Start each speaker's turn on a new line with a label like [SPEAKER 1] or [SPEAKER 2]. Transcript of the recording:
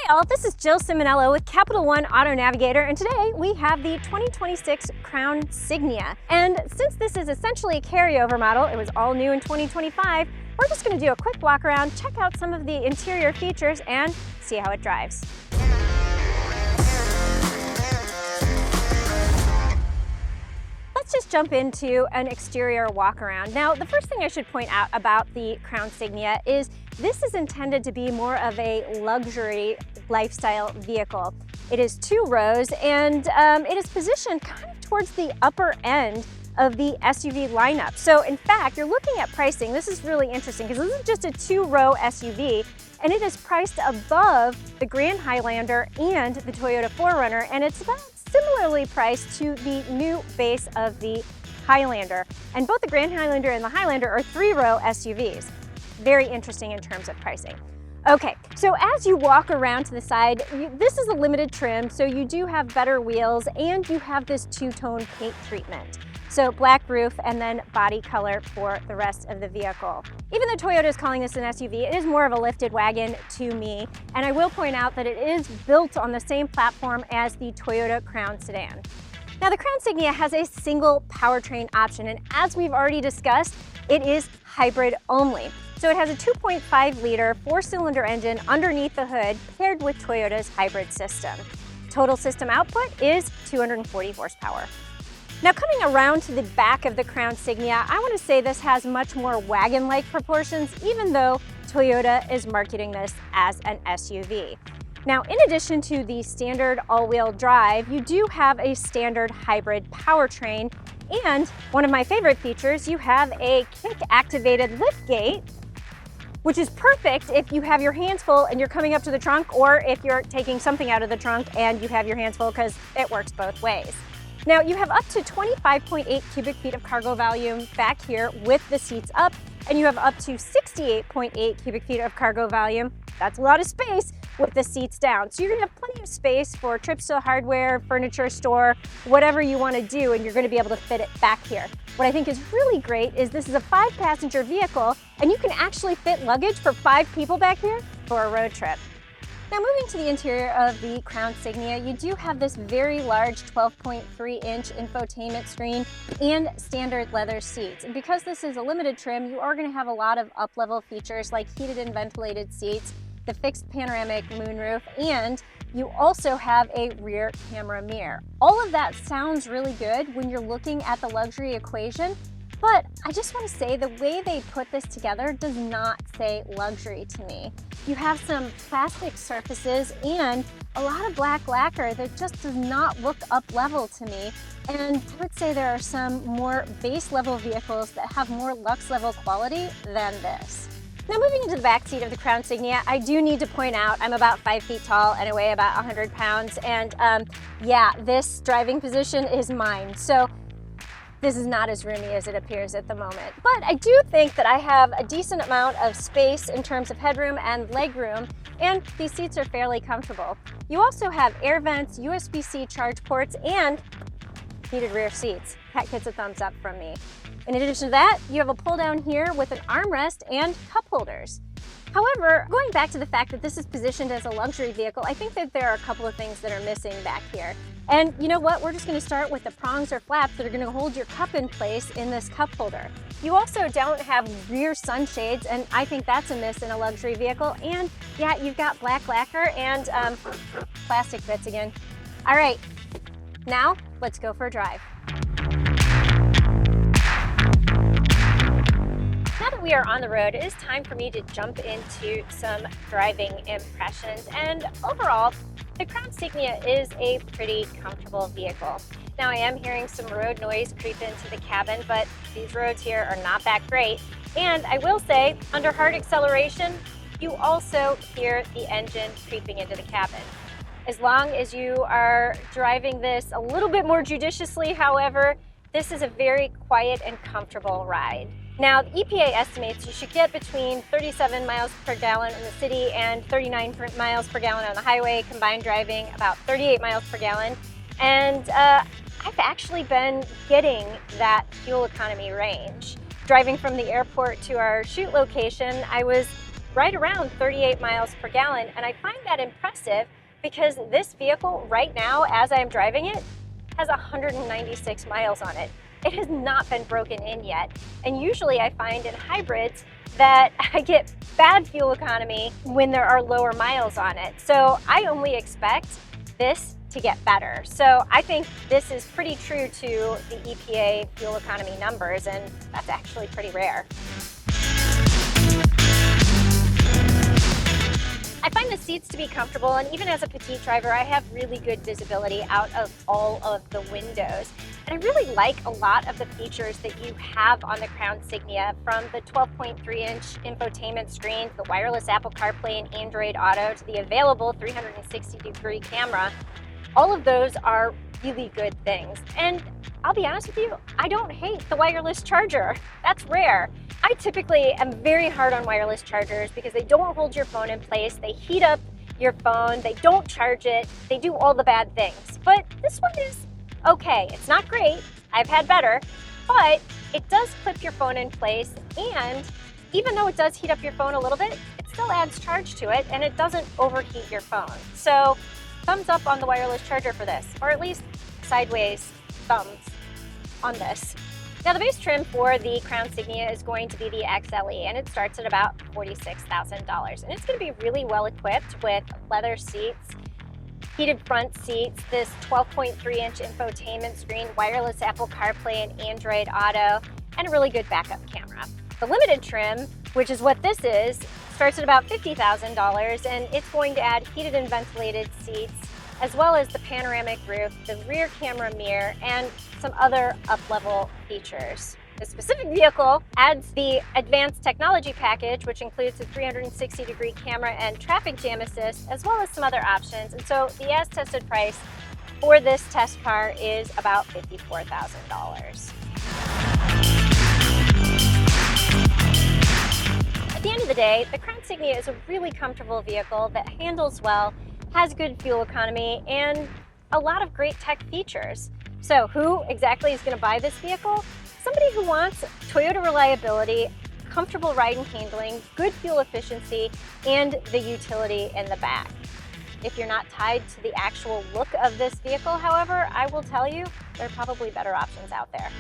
[SPEAKER 1] Hey all, this is Jill Ciminillo with Capital One Auto Navigator, and today we have the 2026 Crown Signia. And since this is essentially a carryover model, it was all new in 2025, we're just going to do a quick walk around, check out some of the interior features, and see how it drives. Let's just jump into an exterior walk around. Now, the first thing I should point out about the Crown Signia is this is intended to be more of a luxury lifestyle vehicle. It is 2 rows and it is positioned kind of towards the upper end of the SUV lineup. So in fact, you're looking at pricing. This is really interesting because this is just a 2-row SUV and it is priced above the Grand Highlander and the Toyota 4Runner, and it's about similarly priced to the new base of the Highlander. And both the Grand Highlander and the Highlander are 3-row SUVs. Very interesting in terms of pricing. Okay, so as you walk around to the side, this is a limited trim, so you do have better wheels and you have this 2-tone paint treatment. So black roof and then body color for the rest of the vehicle. Even though Toyota is calling this an SUV, it is more of a lifted wagon to me. And I will point out that it is built on the same platform as the Toyota Crown sedan. Now the Crown Signia has a single powertrain option, and as we've already discussed, it is hybrid only. So it has a 2.5-liter 4-cylinder engine underneath the hood paired with Toyota's hybrid system. Total system output is 240 horsepower. Now coming around to the back of the Crown Signia, I want to say this has much more wagon-like proportions, even though Toyota is marketing this as an SUV. Now, in addition to the standard all-wheel drive, you do have a standard hybrid powertrain, and one of my favorite features, you have a kick-activated liftgate, which is perfect if you have your hands full and you're coming up to the trunk, or if you're taking something out of the trunk and you have your hands full, because it works both ways. Now, you have up to 25.8 cubic feet of cargo volume back here with the seats up, and you have up to 68.8 cubic feet of cargo volume. That's a lot of space with the seats down. So you're gonna have plenty of space for trips to a hardware, furniture store, whatever you wanna do, and you're gonna be able to fit it back here. What I think is really great is this is a 5-passenger vehicle, and you can actually fit luggage for 5 people back here for a road trip. Now moving to the interior of the Crown Signia, you do have this very large 12.3-inch infotainment screen and standard leather seats. And because this is a limited trim, you are going to have a lot of up-level features like heated and ventilated seats, the fixed panoramic moonroof, and you also have a rear camera mirror. All of that sounds really good when you're looking at the luxury equation, but I just want to say the way they put this together does not say luxury to me. You have some plastic surfaces and a lot of black lacquer that just does not look up level to me. And I would say there are some more base level vehicles that have more luxe level quality than this. Now moving into the back seat of the Crown Signia, I do need to point out I'm about 5 feet tall and I weigh about 100 pounds. And yeah, this driving position is mine. So this is not as roomy as it appears at the moment. But I do think that I have a decent amount of space in terms of headroom and legroom, and these seats are fairly comfortable. You also have air vents, USB-C charge ports, and heated rear seats. That gets a thumbs up from me. In addition to that, you have a pull down here with an armrest and cup holders. However, going back to the fact that this is positioned as a luxury vehicle, I think that there are a couple of things that are missing back here. And you know what? We're just going to start with the prongs or flaps that are going to hold your cup in place in this cup holder. You also don't have rear sunshades, and I think that's a miss in a luxury vehicle. And yeah, you've got black lacquer and plastic bits again. All right, now let's go for a drive. Now that we are on the road, it is time for me to jump into some driving impressions. And overall, the Crown Signia is a pretty comfortable vehicle. Now I am hearing some road noise creep into the cabin, but these roads here are not that great. And I will say, under hard acceleration, you also hear the engine creeping into the cabin. As long as you are driving this a little bit more judiciously, however, this is a very quiet and comfortable ride. Now, the EPA estimates you should get between 37 miles per gallon in the city and 39 miles per gallon on the highway, combined driving about 38 miles per gallon. And I've actually been getting that fuel economy range. Driving from the airport to our shoot location, I was right around 38 miles per gallon. And I find that impressive because this vehicle right now, as I am driving it, has 196 miles on it. It has not been broken in yet. And usually I find in hybrids that I get bad fuel economy when there are lower miles on it. So I only expect this to get better. So I think this is pretty true to the EPA fuel economy numbers, and that's actually pretty rare. I find the seats to be comfortable, and even as a petite driver, I have really good visibility out of all of the windows. And I really like a lot of the features that you have on the Crown Signia, from the 12.3-inch infotainment screen, the wireless Apple CarPlay and Android Auto, to the available 360-degree camera. All of those are really good things. And I'll be honest with you, I don't hate the wireless charger. That's rare. I typically am very hard on wireless chargers because they don't hold your phone in place, they heat up your phone, they don't charge it, they do all the bad things. But this one is okay. It's not great, I've had better, but it does clip your phone in place, and even though it does heat up your phone a little bit, it still adds charge to it and it doesn't overheat your phone. So thumbs up on the wireless charger for this, or at least sideways thumbs on this. Now, the base trim for the Crown Signia is going to be the XLE, and it starts at about $46,000. And it's going to be really well equipped with leather seats, heated front seats, this 12.3-inch infotainment screen, wireless Apple CarPlay and Android Auto, and a really good backup camera. The limited trim, which is what this is, starts at about $50,000, and it's going to add heated and ventilated seats, as well as the panoramic roof, the rear camera mirror, and some other up-level features. The specific vehicle adds the advanced technology package, which includes a 360-degree camera and traffic jam assist, as well as some other options. And so the as-tested price for this test car is about $54,000. At the end of the day, the Crown Signia is a really comfortable vehicle that handles well, has good fuel economy, and a lot of great tech features. So who exactly is going to buy this vehicle? Somebody who wants Toyota reliability, comfortable ride and handling, good fuel efficiency, and the utility in the back. If you're not tied to the actual look of this vehicle, however, I will tell you there are probably better options out there.